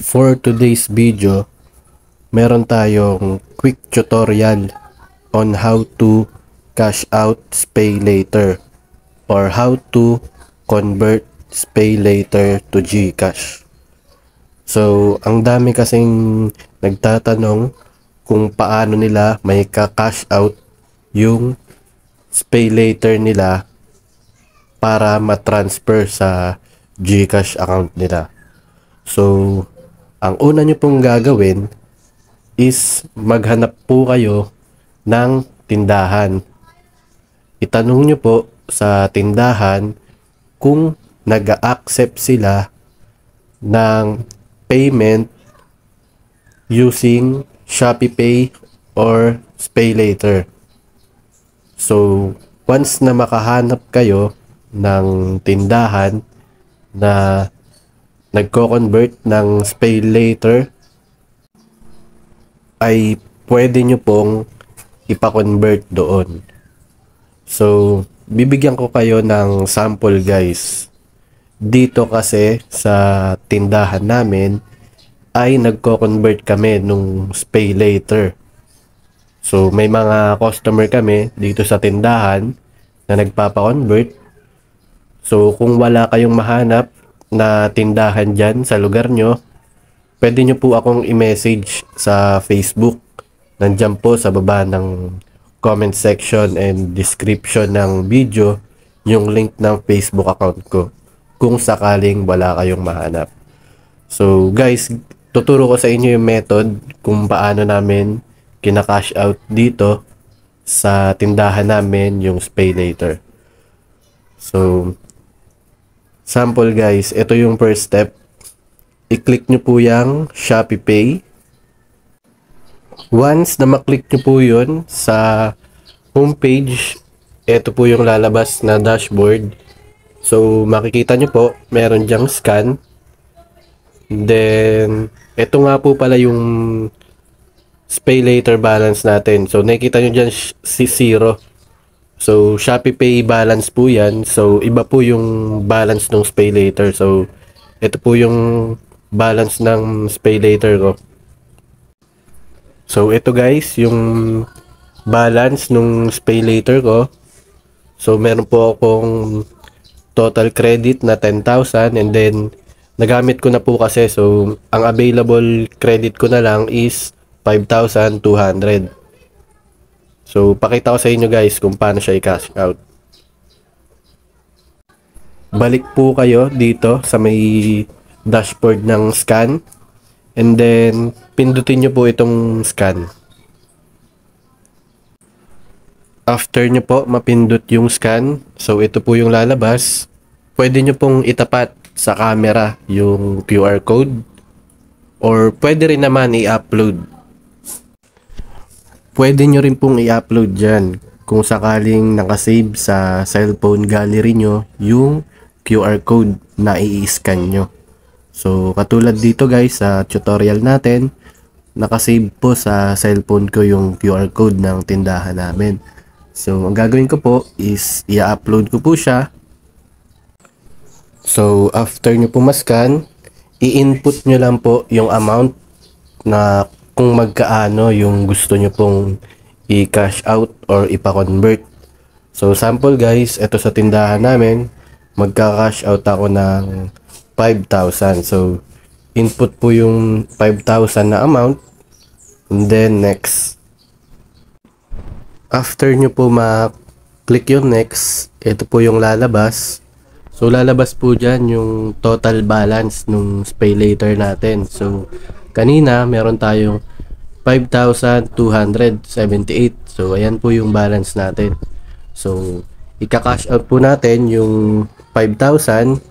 For today's video, meron tayong quick tutorial on how to cash out pay later or how to convert pay later to GCash. So, ang dami kasing nagtatanong kung paano nila may ka-cash out yung pay later nila para ma-transfer sa GCash account nila. So, ang una nyo pong gagawin is maghanap po kayo ng tindahan. Itanong nyo po sa tindahan kung nag-accept sila ng payment using ShopeePay or SpayLater. So, once na makahanap kayo ng tindahan na nagko-convert ng SpayLater, ay pwede nyo pong ipa-convert doon. So, bibigyan ko kayo ng sample guys. Dito kasi sa tindahan namin ay nagko-convert kami nung SpayLater. So, may mga customer kami dito sa tindahan na nagpapa-convert. So, kung wala kayong mahanap na tindahan dyan sa lugar nyo, pwede nyo po akong i-message sa Facebook. Nandyan po sa baba ng comment section and description ng video yung link ng Facebook account ko kung sakaling wala kayong mahanap. So guys, tuturo ko sa inyo yung method kung paano namin kina-cash out dito sa tindahan namin yung SpayLater. So sample guys, ito yung first step. I-click nyo po yung ShopeePay. Once na maklik nyo po yun sa homepage, ito po yung lalabas na dashboard. So makikita nyo po, meron dyang scan. Then, ito nga po pala yung SpayLater balance natin. So nakikita nyo dyan si 0. So, ShopeePay balance po yan. So, iba po yung balance ng SpayLater. So, ito po yung balance ng SpayLater ko. So, ito guys, yung balance ng SpayLater ko. So, meron po akong total credit na 10,000 and then, nagamit ko na po kasi. So, ang available credit ko na lang is 5,200. So, pakita ko sa inyo guys kung paano siya i-cash out. Balik po kayo dito sa may dashboard ng scan. And then, pindutin nyo po itong scan. After nyo po mapindot yung scan, so ito po yung lalabas. Pwede nyo pong itapat sa camera yung QR code. Or pwede rin naman i-upload. Pwede nyo rin pong i-upload dyan kung sakaling nakasave sa cellphone gallery nyo yung QR code na i-scan nyo. So, katulad dito guys sa tutorial natin, nakasave po sa cellphone ko yung QR code ng tindahan namin. So, ang gagawin ko po is i-upload ko po siya. So, after nyo po mascan, i-input nyo lang po yung amount na kung magkaano yung gusto nyo pong i-cash out or ipa-convert. So sample guys, ito sa tindahan namin, magka-cash out ako ng 5,000. So input po yung 5,000 na amount and then next. After nyo po ma-click yung next, ito po yung lalabas. So lalabas po dyan yung total balance nung SpayLater natin. So kanina meron tayong 5,278. So ayan po yung balance natin. So ika-cash out po natin yung 5,000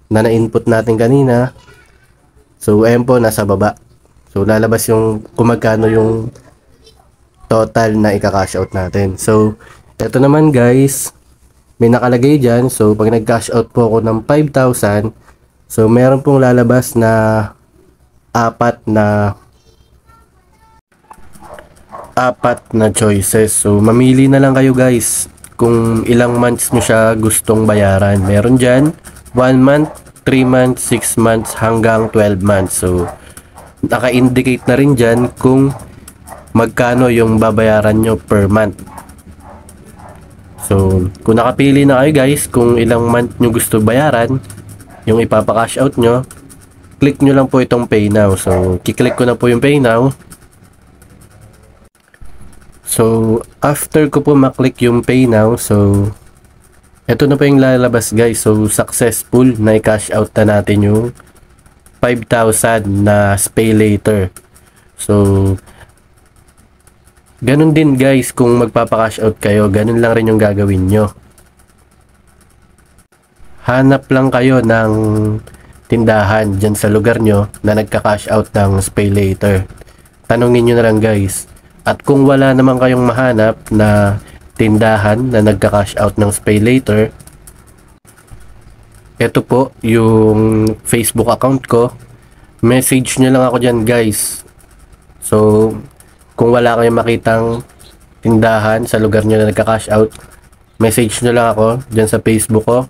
na na-input natin kanina. So ayan po nasa baba. So lalabas yung kung magkano yung total na ika-cash out natin. So ito naman guys, may nakalagay dyan. So pag nag-cash out po ako ng 5,000, so meron pong lalabas na apat na choices. So mamili na lang kayo guys kung ilang months nyo siya gustong bayaran. Meron dyan 1 month, 3 months, 6 months, hanggang 12 months. So, naka-indicate na rin dyan kung magkano yung babayaran nyo per month. So, kung nakapili na kayo guys, kung ilang month nyo gusto bayaran, yung ipapa-cash out nyo, click nyo lang po itong Pay Now. So, kiklik ko na po yung Pay Now. So, after ko po maklik yung Pay Now, so, ito na po yung lalabas guys. So, successful na i-cash out na natin yung 5,000 na Pay Later. So, ganun din guys, kung magpapa-cash out kayo, ganun lang rin yung gagawin nyo. Hanap lang kayo ng tindahan dyan sa lugar nyo na nagka-cash out ng Pay Later. Tanongin nyo na lang guys. At kung wala naman kayong mahanap na tindahan na nagka-cash out ng Pay Later, ito po yung Facebook account ko. Message nyo lang ako dyan guys. So, kung wala kayong makitang tindahan sa lugar nyo na nagka-cash out, message nyo lang ako dyan sa Facebook ko.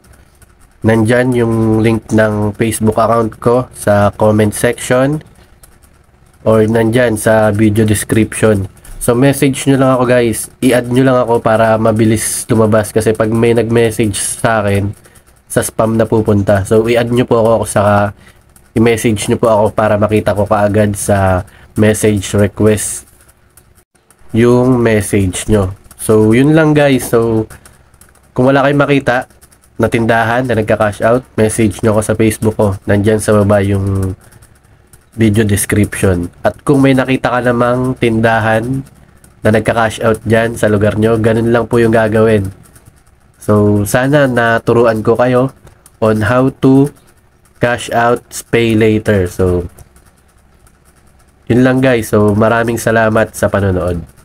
Nandyan yung link ng Facebook account ko sa comment section or nandyan sa video description. So, message nyo lang ako guys. I-add nyo lang ako para mabilis lumabas kasi pag may nag-message sa akin, sa spam na pupunta. So, i-add nyo po ako saka i-message nyo po ako para makita ko kaagad sa message request yung message nyo. So, yun lang guys. So, kung wala kayong makita na tindahan na nagka-cash out, message nyo ako sa Facebook ko. Nandyan sa baba yung video description. At kung may nakita ka namang tindahan na nagka-cash out dyan sa lugar nyo, ganun lang po yung gagawin. So, sana naturuan ko kayo on how to cash out Pay Later. So, yun lang guys. So, maraming salamat sa panonood.